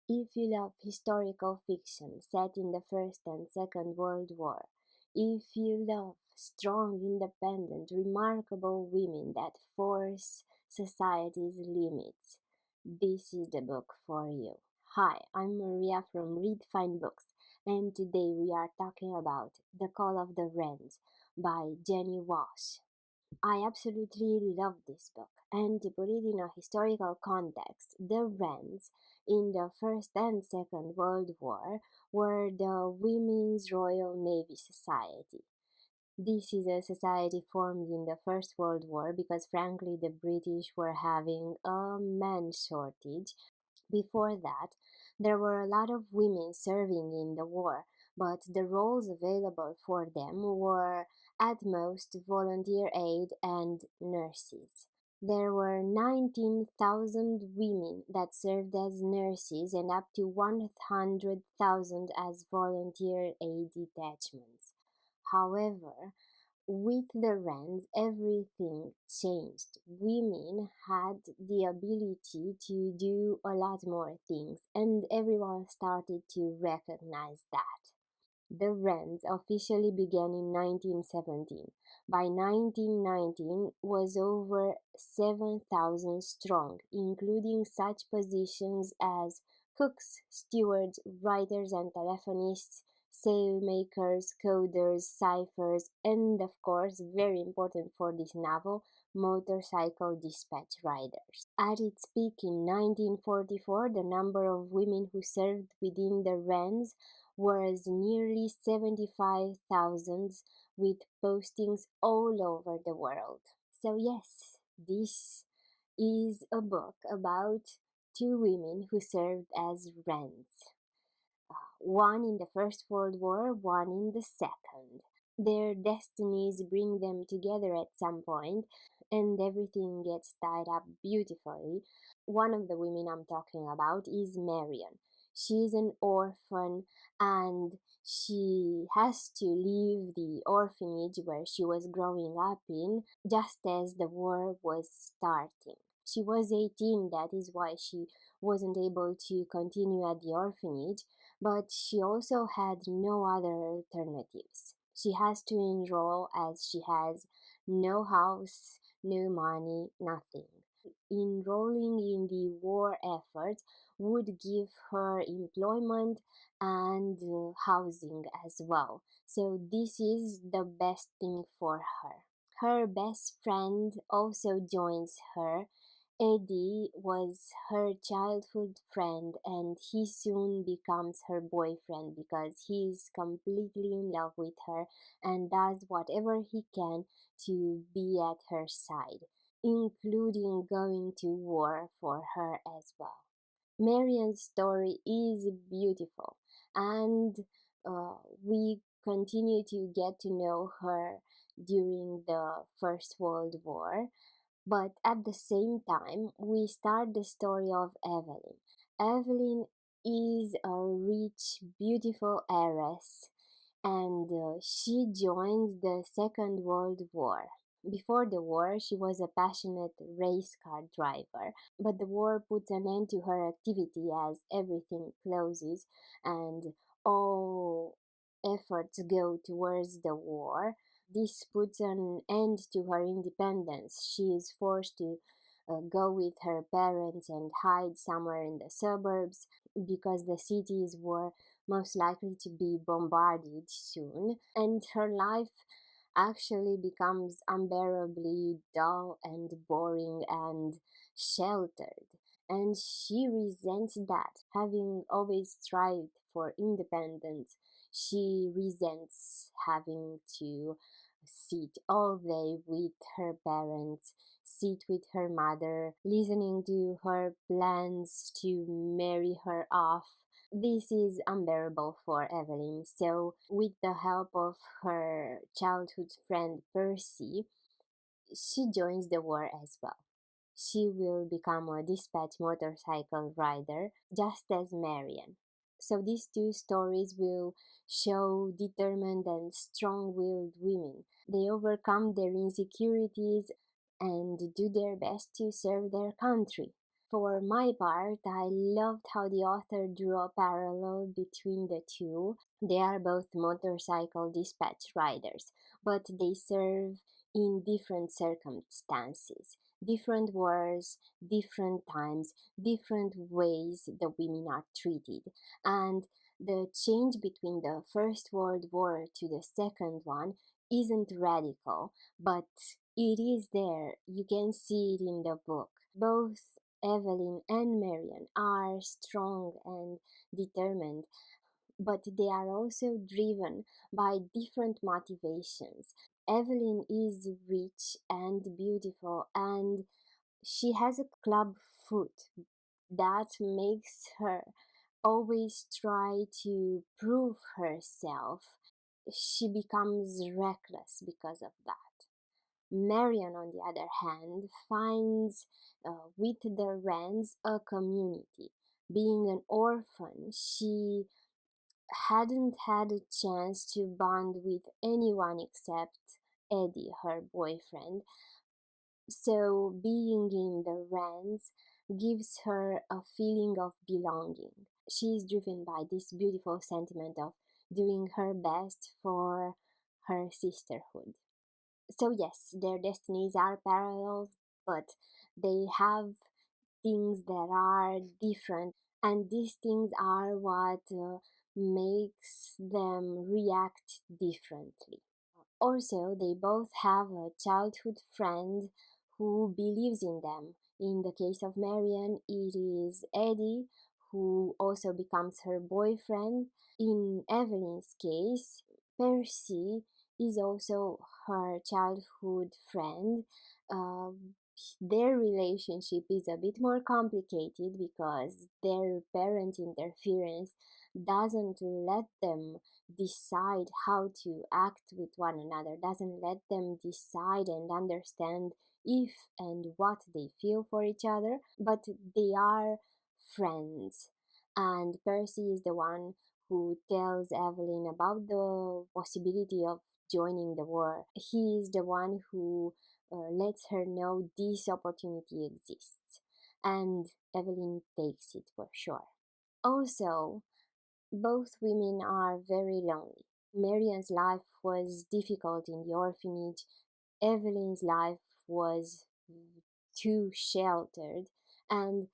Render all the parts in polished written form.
If you love historical fiction set in the First and Second World War, if you love strong, independent, remarkable women that force society's limits, this is the book for you. Hi, I'm Maria from Read Fine Books, and today we are talking about The Call of the Wrens by Jenny Walsh. I absolutely love this book, and to put it in a historical context, the Wrens in the First and Second World War were the Women's Royal Navy Society. This is a society formed in the First World War because, frankly, the British were having a man shortage. Before that, there were a lot of women serving in the war, but the roles available for them were at most volunteer aid and nurses. There were 19,000 women that served as nurses and up to 100,000 as volunteer aid detachments. However, with the Wrens, everything changed. Women had the ability to do a lot more things, and everyone started to recognize that. The Wrens officially began in 1917. By 1919 was over 7,000 strong, including such positions as cooks, stewards, writers and telephonists, sailmakers, coders, ciphers, and of course, very important for this novel, motorcycle dispatch riders. At its peak in 1944, the number of women who served within the Wrens was nearly 75,000 with postings all over the world. So, yes, this is a book about two women who served as Wrens, one in the First World War, one in the Second. Their destinies bring them together at some point, and everything gets tied up beautifully. One of the women I'm talking about is Marion. She's an orphan and she has to leave the orphanage where she was growing up in just as the war was starting. She was 18, that is why she wasn't able to continue at the orphanage, but she also had no other alternatives. She has to enroll as she has no house, no money, nothing. Enrolling in the war effort would give her employment and housing as well. So, this is the best thing for her. Her best friend also joins her. Eddie was her childhood friend and he soon becomes her boyfriend because he is completely in love with her and does whatever he can to be at her side, including going to war for her as well. Marion's story is beautiful and we continue to get to know her during the First World War, but at the same time, we start the story of Evelyn. Evelyn is a rich, beautiful heiress, and she joins the Second World War. Before the war, she was a passionate race car driver, but the war puts an end to her activity as everything closes and all efforts go towards the war. This puts an end to her independence. She is forced to go with her parents and hide somewhere in the suburbs because the cities were most likely to be bombarded soon, and her life actually becomes unbearably dull and boring and sheltered. And she resents that, having always strived for independence. She resents having to sit all day with her parents, sit with her mother, listening to her plans to marry her off. This is unbearable for Evelyn, so with the help of her childhood friend Percy, she joins the war as well. She will become a dispatch motorcycle rider, just as Marion. So these two stories will show determined and strong-willed women. They overcome their insecurities and do their best to serve their country. For my part, I loved how the author drew a parallel between the two. They are both motorcycle dispatch riders, but they serve in different circumstances, different wars, different times, different ways the women are treated. And the change between the First World War to the second one isn't radical, but it is there. You can see it in the book. Both Evelyn and Marion are strong and determined, but they are also driven by different motivations. Evelyn is rich and beautiful, and she has a club foot that makes her always try to prove herself. She becomes reckless because of that. Marion, on the other hand, finds with the Wrens a community. Being an orphan, she hadn't had a chance to bond with anyone except Eddie, her boyfriend. So being in the Wrens gives her a feeling of belonging. She is driven by this beautiful sentiment of doing her best for her sisterhood. So yes, their destinies are parallel, but they have things that are different, and these things are what makes them react differently. Also, they both have a childhood friend who believes in them. In the case of Marian, it is Eddie, who also becomes her boyfriend. In Evelyn's case, Percy is also her childhood friend. Their relationship is a bit more complicated because their parent interference doesn't let them decide how to act with one another, doesn't let them decide and understand if and what they feel for each other, but they are friends. And Percy is the one who tells Evelyn about the possibility of joining the war. He is the one who lets her know this opportunity exists, and Evelyn takes it for sure. Also, both women are very lonely. Marian's life was difficult in the orphanage. Evelyn's life was too sheltered, and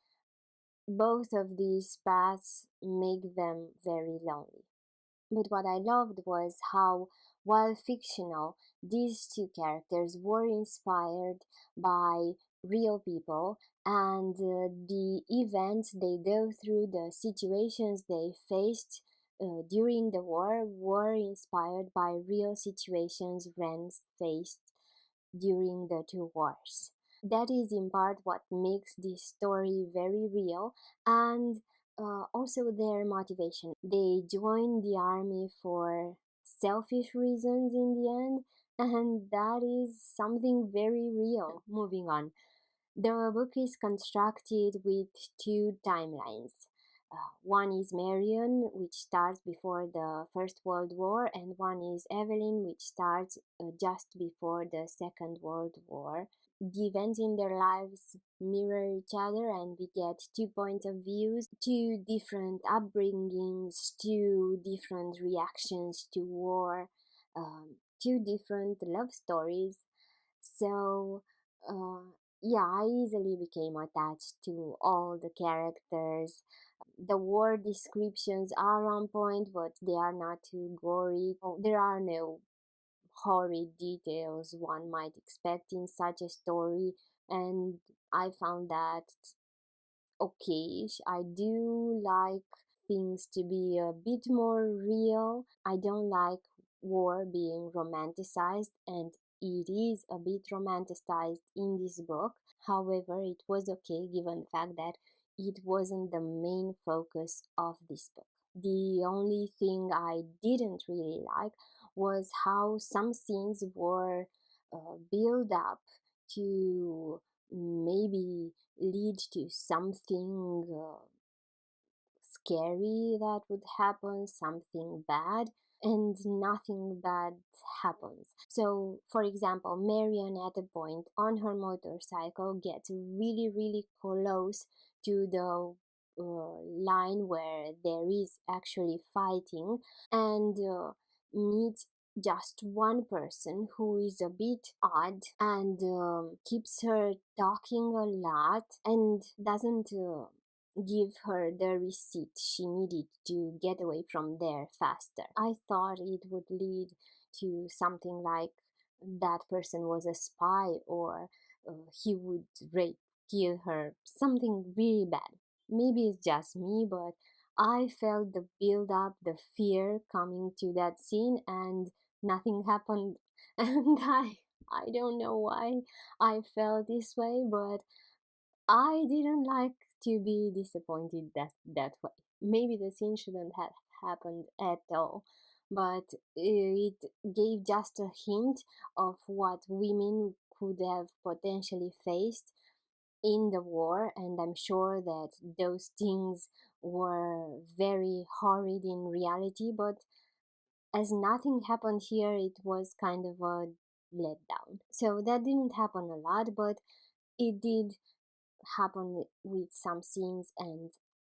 both of these paths make them very lonely. But what I loved was how, while fictional, these two characters were inspired by real people, and the events they go through, the situations they faced during the war were inspired by real situations Wrens faced during the two wars. That is in part what makes this story very real, and also their motivation. They join the army for selfish reasons in the end, and that is something very real. Moving on. The book is constructed with two timelines. One is Marion, which starts before the First World War, and one is Evelyn, which starts just before the Second World War. The events in their lives mirror each other, and we get two points of views, two different upbringings, two different reactions to war, two different love stories. So, uh, yeah, I easily became attached to all the characters. The war descriptions are on point, but they are not too gory. There are no horrid details one might expect in such a story, and I found that okay. I do like things to be a bit more real. I don't like war being romanticized, and it is a bit romanticized in this book. However, it was okay given the fact that it wasn't the main focus of this book. The only thing I didn't really like was how some scenes were built up to maybe lead to something scary that would happen, something bad. and nothing bad happens. So, for example, Marion at a point on her motorcycle gets really, really close to the line where there is actually fighting, and meets just one person who is a bit odd and keeps her talking a lot and doesn't give her the receipt she needed to get away from there faster. I thought it would lead to something like that person was a spy, or he would rape, kill her, something really bad. Maybe it's just me, but I felt the build up, the fear coming to that scene, and nothing happened. And I don't know why I felt this way, but I didn't like to be disappointed that way. Maybe the scene shouldn't have happened at all, but it gave just a hint of what women could have potentially faced in the war, and I'm sure that those things were very horrid in reality, but as nothing happened here, it was kind of a letdown. So that didn't happen a lot, but it did happen with some scenes, and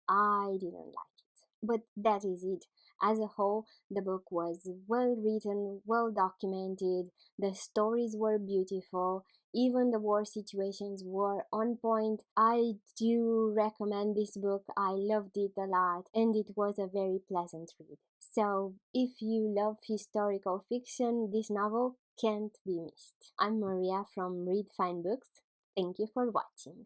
I didn't like it. But that is it. As a whole, the book was well written, well documented, the stories were beautiful, even the war situations were on point. I do recommend this book. I loved it a lot, and it was a very pleasant read. So, if you love historical fiction, this novel can't be missed. I'm Maria from Read Fine Books. Thank you for watching.